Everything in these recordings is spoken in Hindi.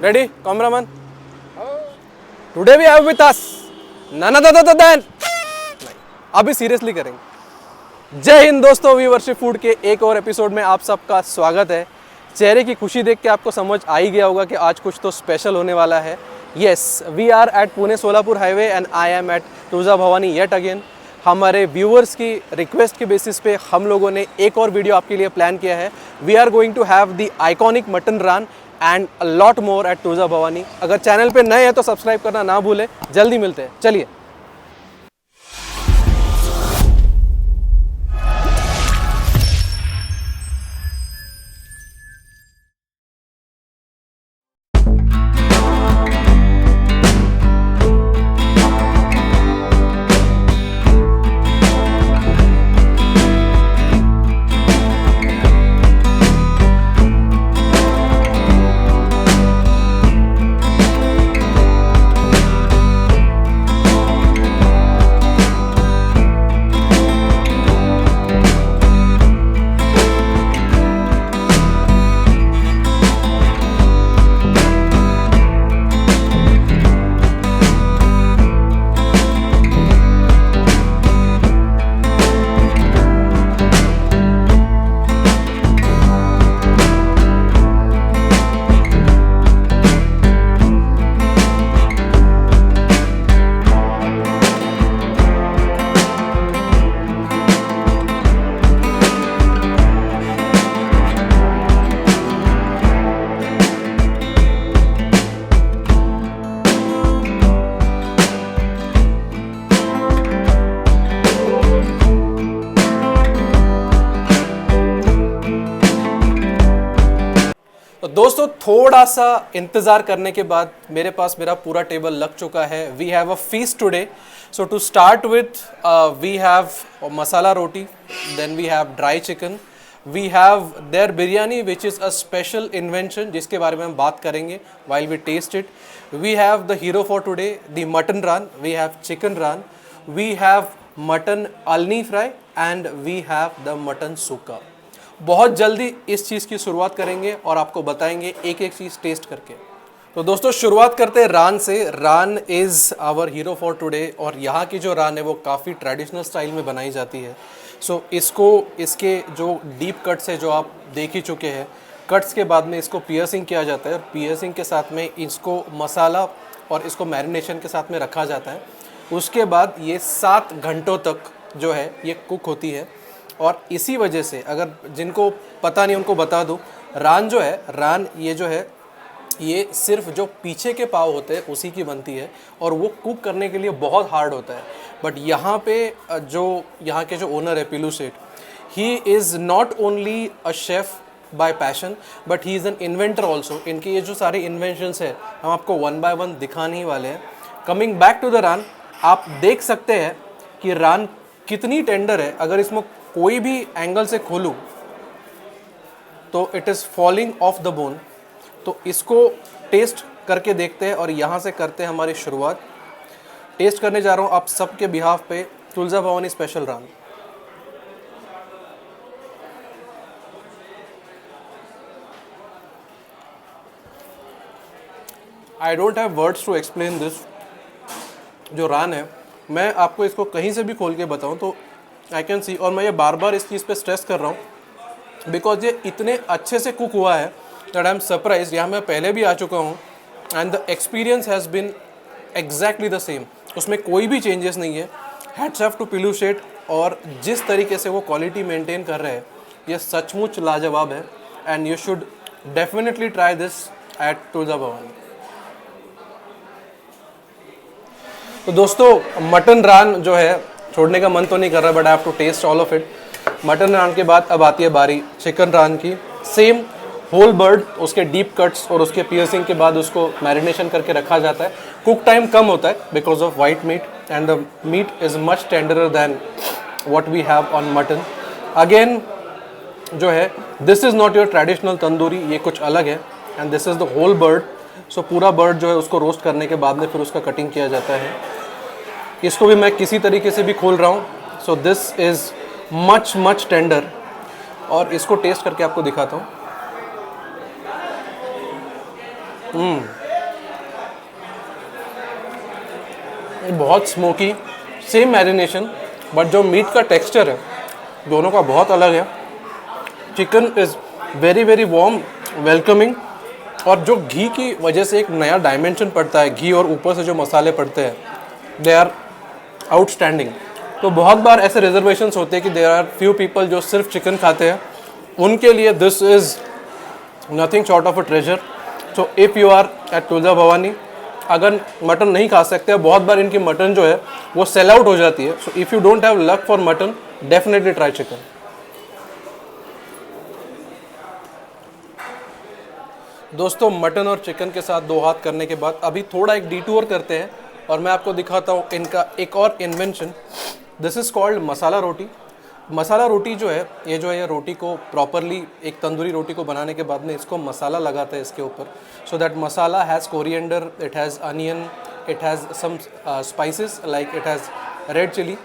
Ready, cameraman? Today we have with us none other than अभी सीरियसली करेंगे। जय हिंद दोस्तों, व्यूअरशिप फूड के एक और एपिसोड में आप सबका स्वागत है। चेहरे की खुशी देख के आपको समझ आ ही गया होगा कि आज कुछ तो स्पेशल होने वाला है। Yes, we are at Pune Solapur highway and I am at Tulja Bhavani yet again. हमारे व्यूअर्स की रिक्वेस्ट के बेसिस पे हम लोगों ने एक और वीडियो आपके लिए प्लान किया है। We are going to have the iconic mutton raan and a lot more at Tulja Bhavani. अगर चैनल पे नए हैं तो सब्सक्राइब करना ना भूलें। जल्दी मिलते हैं, चलिए। तो दोस्तों, थोड़ा सा इंतज़ार करने के बाद मेरे पास मेरा पूरा टेबल लग चुका है। We have a feast today. So to start with we have masala roti, then we have dry chicken, we have there biryani which is a special invention जिसके बारे में हम बात करेंगे while we taste it. We have the hero for today, the mutton raan, we have chicken raan, we have mutton अलनी fry and we have the mutton sukka. बहुत जल्दी इस चीज़ की शुरुआत करेंगे और आपको बताएंगे एक एक चीज़ टेस्ट करके। तो दोस्तों, शुरुआत करते हैं रान से। Raan is our hero for today और यहाँ की जो रान है वो काफ़ी ट्रेडिशनल स्टाइल में बनाई जाती है। सो इसके जो डीप कट्स है जो आप देख ही चुके हैं, कट्स के बाद में इसको पियर्सिंग किया जाता है और पियर्सिंग के साथ में इसको मसाला और इसको मैरिनेशन के साथ में रखा जाता है। उसके बाद ये 7 घंटों तक जो है ये कुक होती है। और इसी वजह से, अगर जिनको पता नहीं उनको बता दूं, रान जो है, रान ये जो है ये सिर्फ जो पीछे के पाव होते हैं उसी की बनती है और वो कुक करने के लिए बहुत हार्ड होता है। बट यहाँ पे जो यहाँ के जो ओनर है पीलू सेठ, he is not only a chef bye passion but he is an inventor also. इनके ये जो सारे इन्वेंशंस है हम आपको 1 बाय 1 दिखाने ही वाले हैं। कमिंग बैक टू द रान, आप देख सकते हैं कि रान कितनी टेंडर है। अगर इसमें कोई भी एंगल से खोलूं तो it is falling of the bone. तो इसको टेस्ट करके देखते हैं और यहाँ से करते हैं हमारी शुरुआत। टेस्ट करने जा रहा हूँ आप सबके बिहाफ पे Tulja Bhavani special raan. I don't have words to explain this. जो रान है, मैं आपको इसको कहीं से भी खोल के बताऊँ तो आई कैन सी, और मैं ये बार बार इस चीज़ पे स्ट्रेस कर रहा हूँ बिकॉज ये इतने अच्छे से कुक हुआ है दैट आई एम सरप्राइज। यहाँ मैं पहले भी आ चुका हूँ and the experience has been exactly the same. उसमें कोई भी चेंजेस नहीं है। हैट्स ऑफ टू पीलू सेठ, और जिस तरीके से वो क्वालिटी मेंटेन कर रहे हैं ये सचमुच लाजवाब है and you should definitely try this eight Tulja Bhavani. तो दोस्तों, मटन रान जो है छोड़ने का मन तो नहीं कर रहा but I have to test all of it. Mutton रान के बाद अब आती है बारी चिकन रान की। सेम होल बर्ड, उसके डीप कट्स और उसके पियर्सिंग के बाद उसको मैरिनेशन करके रखा जाता है। कुक टाइम कम होता है because of white meat and the meat is much tenderer than what we have on mutton. Again जो है, this is not your traditional tandoori, ये कुछ अलग है and this is the whole bird. So पूरा बर्ड जो है उसको रोस्ट करने के बाद में फिर उसका कटिंग किया जाता है। इसको भी मैं किसी तरीके से भी खोल रहा हूँ। So this is much tender और इसको टेस्ट करके आपको दिखाता हूँ। बहुत स्मोकी, सेम मैरिनेशन, बट जो मीट का टेक्सचर है दोनों का बहुत अलग है। Chicken is very very warm, welcoming, और जो घी की वजह से एक नया डायमेंशन पड़ता है, घी और ऊपर से जो मसाले पड़ते हैं, दे आर आउटस्टैंडिंग। तो बहुत बार ऐसे रिजर्वेशंस होते हैं कि देयर आर फ्यू पीपल जो सिर्फ चिकन खाते हैं, उनके लिए this is nothing short of a treasure. So if you are at Tulja Bhavani, अगर मटन नहीं खा सकते, बहुत बार इनकी मटन जो है वो सेल आउट हो जाती है। सो if you don't have luck for mutton, definitely try chicken. दोस्तों, मटन और चिकन के साथ दो हाथ करने के बाद अभी थोड़ा एक डिटूर करते हैं और मैं आपको दिखाता हूँ इनका एक और इन्वेंशन। दिस इज़ कॉल्ड मसाला रोटी। मसाला रोटी जो है ये रोटी को प्रॉपरली, एक तंदूरी रोटी को बनाने के बाद में इसको मसाला लगाता है इसके ऊपर, so that masala has coriander, it has onion, it has some spices like it has red chilli,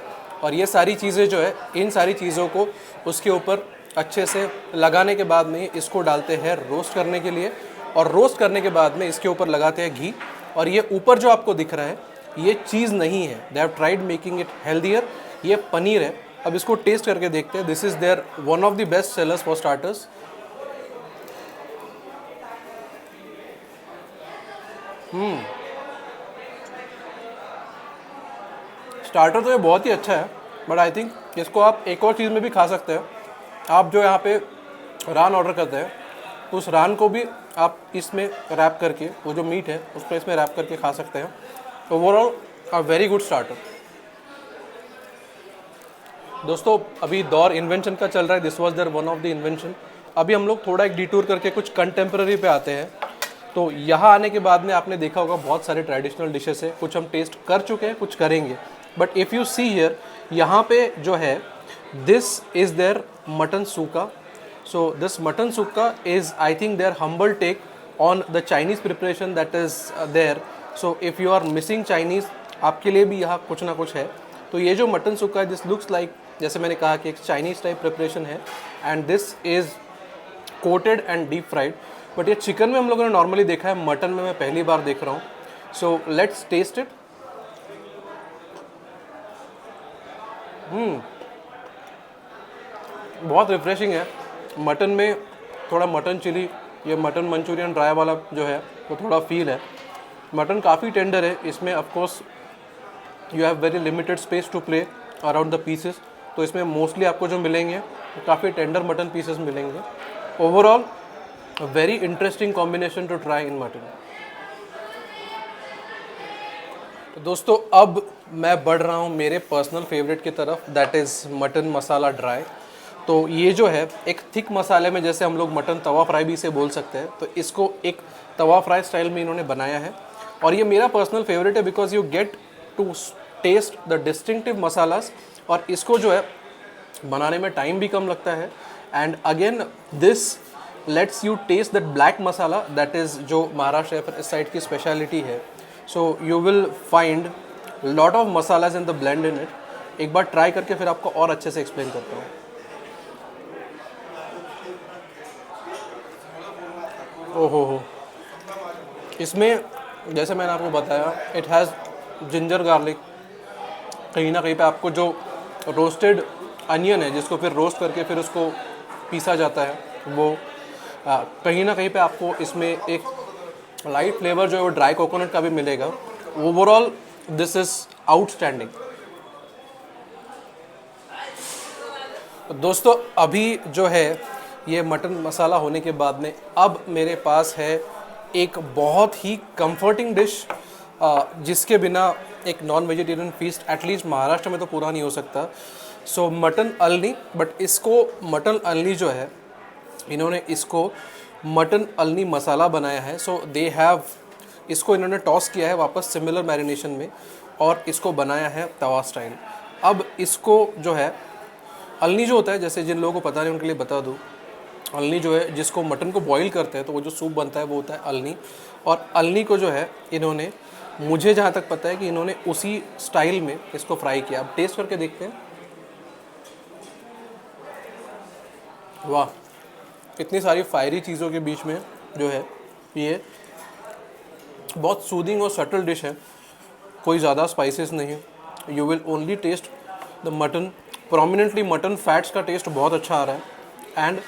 और ये सारी चीज़ें जो है, इन सारी चीज़ों को उसके ऊपर अच्छे से लगाने के बाद में इसको डालते हैं रोस्ट करने के लिए, और रोस्ट करने के बाद में इसके ऊपर लगाते हैं घी। और ये ऊपर जो आपको दिख रहा है ये चीज़ नहीं है, they have tried making it healthier, ये पनीर है। अब इसको टेस्ट करके देखते हैं। This is their one of the best sellers for starters. Starter तो ये बहुत ही अच्छा है, बट आई थिंक इसको आप एक और चीज़ में भी खा सकते हैं। आप जो यहाँ पे रान ऑर्डर करते हैं, तो उस रान को भी आप इसमें रैप करके, वो जो मीट है उसको इसमें रैप करके खा सकते हैं। Overall a very good starter. दोस्तों, अभी दौर इन्वेंशन का चल रहा है, this was their one of the invention. अभी हम लोग थोड़ा एक डिटूर करके कुछ कंटेम्प्रेरी पे आते हैं। तो यहाँ आने के बाद में आपने देखा होगा बहुत सारे ट्रेडिशनल डिशेस है, कुछ हम टेस्ट कर चुके हैं, कुछ करेंगे। But if you see here, यहाँ पे जो है this is their mutton sukha. So this mutton sukha is I think their humble take on the Chinese preparation that is their. So if you are missing Chinese, आपके लिए भी यहाँ कुछ ना कुछ है। तो ये जो मटन सूखा है, दिस लुक्स लाइक, जैसे मैंने कहा कि एक चाइनीज़ टाइप प्रिपरेशन है, and this is coated and deep fried. But ये चिकन में हम लोगों ने नॉर्मली देखा है, मटन में मैं पहली बार देख रहा हूँ। So let's taste it. बहुत रिफ्रेशिंग है। मटन में थोड़ा मटन चिली, ये मटन मंचूरियन ड्राई वाला जो है वो थोड़ा फील है। मटन काफ़ी टेंडर है, इसमें of course you have very limited space to play around the pieces, तो इसमें मोस्टली आपको जो मिलेंगे काफ़ी टेंडर मटन पीसेस मिलेंगे। Overall very interesting combination to try in mutton. तो दोस्तों, अब मैं बढ़ रहा हूँ मेरे पर्सनल फेवरेट की तरफ, that is mutton masala dry. तो ये जो है एक थिक मसाले में, जैसे हम लोग मटन तवा फ्राई भी इसे बोल सकते हैं, तो इसको एक तवा फ्राई स्टाइल में इन्होंने बनाया है। और ये मेरा पर्सनल फेवरेट है because you get to taste the distinctive masalas, और इसको जो है बनाने में टाइम भी कम लगता है। And again this lets you taste that black masala, that is जो महाराष्ट्र या फिर इस साइड की स्पेशलिटी है। So you will find lot of masalas in the blend in it. एक बार ट्राई करके फिर आपको और अच्छे से एक्सप्लेन करता हूँ। ओहो, इसमें जैसे मैंने आपको बताया, इट हैज़ जिंजर गार्लिक। कहीं ना कहीं पे आपको जो रोस्टेड अनियन है, जिसको फिर रोस्ट करके फिर उसको पीसा जाता है, वो कहीं ना कहीं पे आपको इसमें एक लाइट फ्लेवर जो है वो ड्राई कोकोनट का भी मिलेगा। Overall this is outstanding. दोस्तों, अभी जो है ये मटन मसाला होने के बाद में अब मेरे पास है एक बहुत ही कंफर्टिंग डिश, जिसके बिना एक non vegetarian feast at least Maharashtra में तो पूरा नहीं हो सकता। सो मटन अल्नी, बट इसको मटन अल्नी जो है, इन्होंने इसको मटन अल्नी मसाला बनाया है। सो दे हैव, इसको इन्होंने टॉस किया है वापस सिमिलर मैरिनेशन में, और इसको बनाया है तवा स्टाइल। अब इसको जो है अल्नी जो होता है, जैसे जिन लोगों को पता नहीं उनके लिए बता दूँ, अल्नी जो है जिसको मटन को बॉईल करते हैं तो वो जो सूप बनता है वो होता है अल्नी। और अल्नी को जो है इन्होंने, मुझे जहाँ तक पता है कि इन्होंने उसी स्टाइल में इसको फ्राई किया। अब टेस्ट करके देखते हैं। वाह, इतनी सारी फायरी चीज़ों के बीच में जो है ये बहुत सूदिंग और सटल डिश है, कोई ज़्यादा स्पाइसेस नहीं है। You will only taste the mutton, prominently mutton fats का टेस्ट बहुत अच्छा आ रहा है। And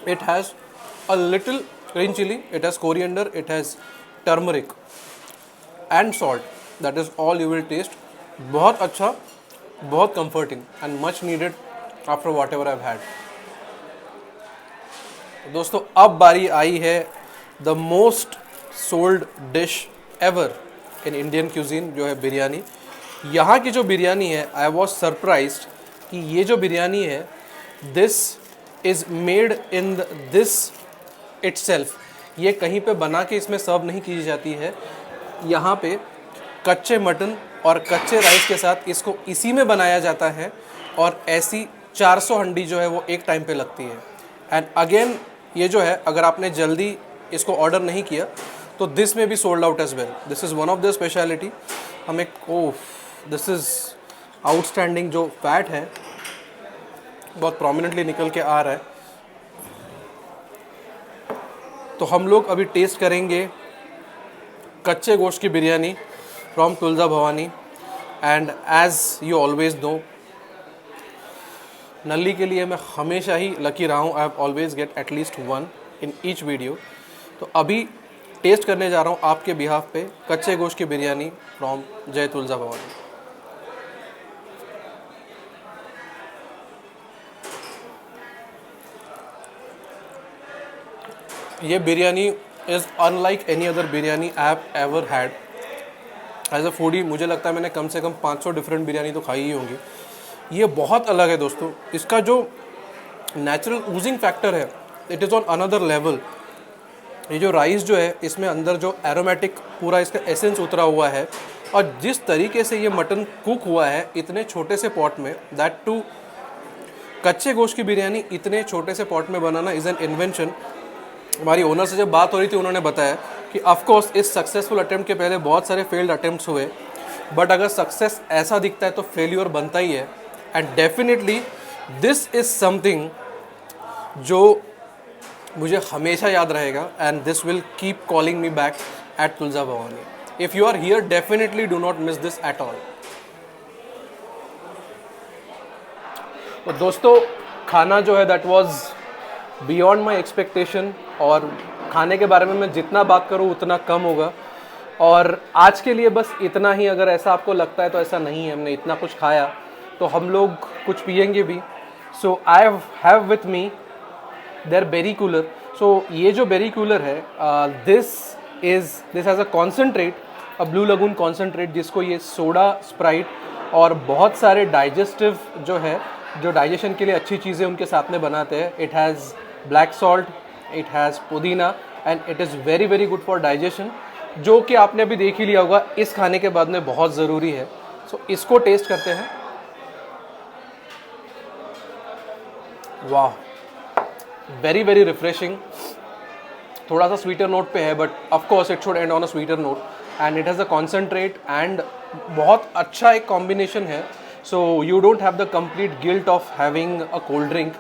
it has a little green chilli, it has coriander, it has turmeric and salt, that is all you will taste. बहुत अच्छा, बहुत comforting and much needed after whatever I had. दोस्तों अब बारी आई है the most sold dish ever in Indian cuisine, जो है बिरयानी। यहाँ की जो बिरयानी है, आई वॉज सरप्राइज्ड कि ये जो बिरयानी है, this is made in this itself. ये कहीं पे बना के इसमें सर्व नहीं की जाती है। यहाँ पे कच्चे मटन और कच्चे राइस के साथ इसको इसी में बनाया जाता है, और ऐसी 400 हंडी जो है वो एक टाइम पे लगती है। एंड अगेन ये जो है, अगर आपने जल्दी इसको ऑर्डर नहीं किया तो दिस में भी sold out as well. This is one of the speciality. हमें दिस इज़ आउटस्टैंडिंग। जो फैट है बहुत प्रोमिनेंटली निकल के आ रहा है। तो हम लोग अभी टेस्ट करेंगे कच्चे गोश्त की biryani from Tulja Bhavani. And as you always know, नल्ली के लिए मैं हमेशा ही लकी रहा हूँ। I have always get at least one in each video. तो अभी टेस्ट करने जा रहा हूँ आपके बिहाफ पे कच्चे गोश्त की बिरयानी फ्रॉम जय तुलजा भवानी। ये biryani is unlike any other biryani I have ever had. As a foodie मुझे लगता है मैंने कम से कम 500 डिफरेंट बिरयानी तो खाई ही होंगी। ये बहुत अलग है दोस्तों। इसका जो नेचुरल ऊजिंग फैक्टर है, it is on another level. ये जो राइस जो है, इसमें अंदर जो एरोमेटिक पूरा इसका एसेंस उतरा हुआ है, और जिस तरीके से ये मटन कुक हुआ है इतने छोटे से पॉट में, दैट टू कच्चे गोश्त की बिरयानी इतने छोटे से पॉट में बनाना इज़ एन इन्वेंशन। हमारी ओनर से जब बात हो रही थी, उन्होंने बताया कि ऑफकोर्स इस सक्सेसफुल अटेम्प्ट के पहले बहुत सारे फेल्ड अटेम्प्ट्स हुए, बट अगर सक्सेस ऐसा दिखता है तो फेल्यूर बनता ही है। And definitely this is something जो मुझे हमेशा याद रहेगा, and this will keep calling me back at Tulja Bhavani. If you are here, definitely do not miss this at all. तो दोस्तों खाना जो है that was beyond my expectation, और खाने के बारे में मैं जितना बात करूँ उतना कम होगा। और आज के लिए बस इतना ही। अगर ऐसा आपको लगता है तो ऐसा नहीं है, हमने इतना कुछ खाया तो हम लोग कुछ पियेंगे भी। So I have with me their berry cooler. So ये जो बेरी कूलर है, this has a concentrate, a blue lagoon concentrate, जिसको ये सोडा, स्प्राइट और बहुत सारे डाइजेस्टिव जो है, जो डाइजेशन के लिए अच्छी चीज़ें उनके साथ में बनाते हैं। It has black salt, it has pudina, and it is very very good for digestion, जो कि आपने अभी देख ही लिया होगा इस खाने के बाद में बहुत ज़रूरी है। सो इसको टेस्ट करते हैं। वाह, वेरी वेरी रिफ्रेशिंग। थोड़ा सा स्वीटर नोट पे है, but of course it should end on a sweeter note. And it has a concentrate, and बहुत अच्छा एक कॉम्बिनेशन है। So you don't have the complete guilt of having a cold drink.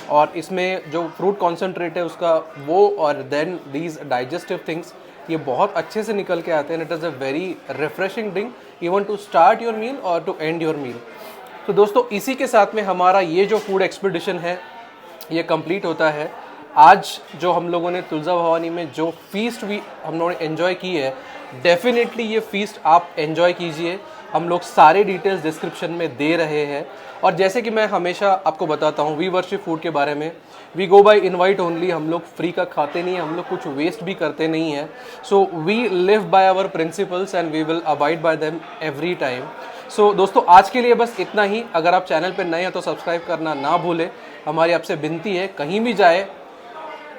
और इसमें जो फ्रूट कॉन्सेंट्रेट है उसका वो, और देन दीज डाइजेस्टिव थिंग्स, ये बहुत अच्छे से निकल के आते हैं। It is a very refreshing drink even to start your meal और टू एंड योर मील। तो दोस्तों इसी के साथ में हमारा ये जो फूड एक्सपीडिशन है ये कंप्लीट होता है। आज जो हम लोगों ने तुलजा भवानी में जो फीस्ट भी हम लोगों ने एंजॉय की है, डेफिनेटली ये फीस्ट आप एंजॉय कीजिए। हम लोग सारे डिटेल्स डिस्क्रिप्शन में दे रहे हैं। और जैसे कि मैं हमेशा आपको बताता हूँ वी वर्शिप फूड के बारे में, we go by invite only. हम लोग फ्री का खाते नहीं हैं, हम लोग कुछ वेस्ट भी करते नहीं हैं। So we live by our principles and we will abide by them every time. So दोस्तों आज के लिए बस इतना ही। अगर आप चैनल पर नए हैं तो सब्सक्राइब करना ना भूलें। हमारी आपसे विनती है, कहीं भी जाए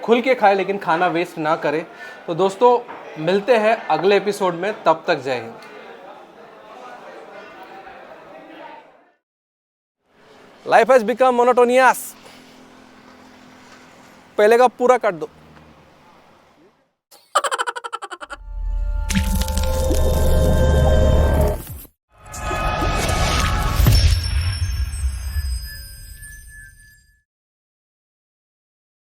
खुल के खाए लेकिन खाना वेस्ट ना करें। तो दोस्तों मिलते हैं अगले एपिसोड में, तब तक जय Hind. Life has become monotonous. पहले का पूरा काट दो।